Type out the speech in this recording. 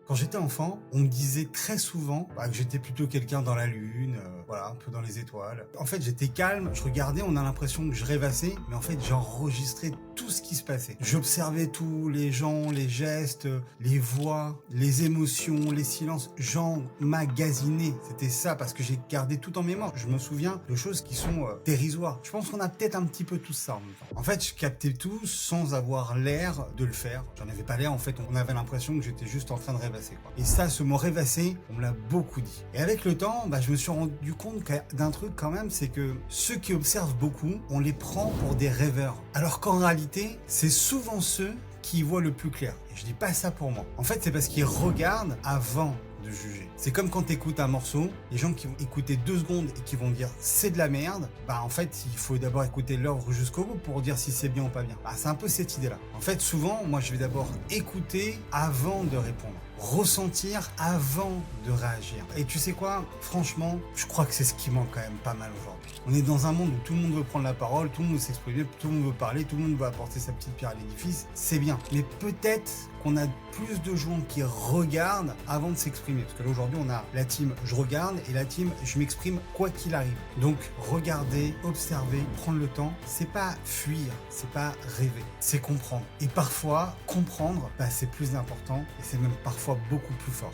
Quand j'étais enfant, on me disait très souvent que j'étais plutôt quelqu'un dans la lune, voilà, un peu dans les étoiles. En fait, j'étais calme, je regardais, on a l'impression que je rêvassais, mais en fait, j'enregistrais tout ce qui se passait. J'observais tous les gens, les gestes, les voix, les émotions, les silences. J'emmagasinais. C'était ça, parce que j'ai gardé tout en mémoire. Je me souviens de choses qui sont dérisoires. Je pense qu'on a peut-être un petit peu tout ça en même temps. En fait, je captais tout sans avoir l'air de le faire. J'en avais pas l'air, en fait, on avait l'impression que j'étais juste en train de rêvasser, quoi. Et ça, ce mot rêvasser, on me l'a beaucoup dit. Et avec le temps, je me suis rendu compte d'un truc quand même, c'est que ceux qui observent beaucoup, on les prend pour des rêveurs. Alors qu'en réalité, c'est souvent ceux qui voient le plus clair. Et je dis pas ça pour moi. En fait, c'est parce qu'ils regardent avant de juger. C'est comme quand tu écoutes un morceau, les gens qui vont écouter 2 secondes et qui vont dire c'est de la merde, en fait il faut d'abord écouter l'œuvre jusqu'au bout pour dire si c'est bien ou pas bien. C'est un peu cette idée là. En fait souvent moi je vais d'abord écouter avant de répondre, ressentir avant de réagir. Et tu sais quoi, franchement je crois que c'est ce qui manque quand même pas mal aujourd'hui. On est dans un monde où tout le monde veut prendre la parole, tout le monde veut s'exprimer, tout le monde veut parler, tout le monde veut apporter sa petite pierre à l'édifice, c'est bien. Mais peut-être qu'on a plus de gens qui regardent avant de s'exprimer. Parce que là aujourd'hui on a la team je regarde et la team je m'exprime quoi qu'il arrive. Donc regarder, observer, prendre le temps, c'est pas fuir, c'est pas rêver, c'est comprendre. Et parfois comprendre, c'est plus important et c'est même parfois beaucoup plus fort.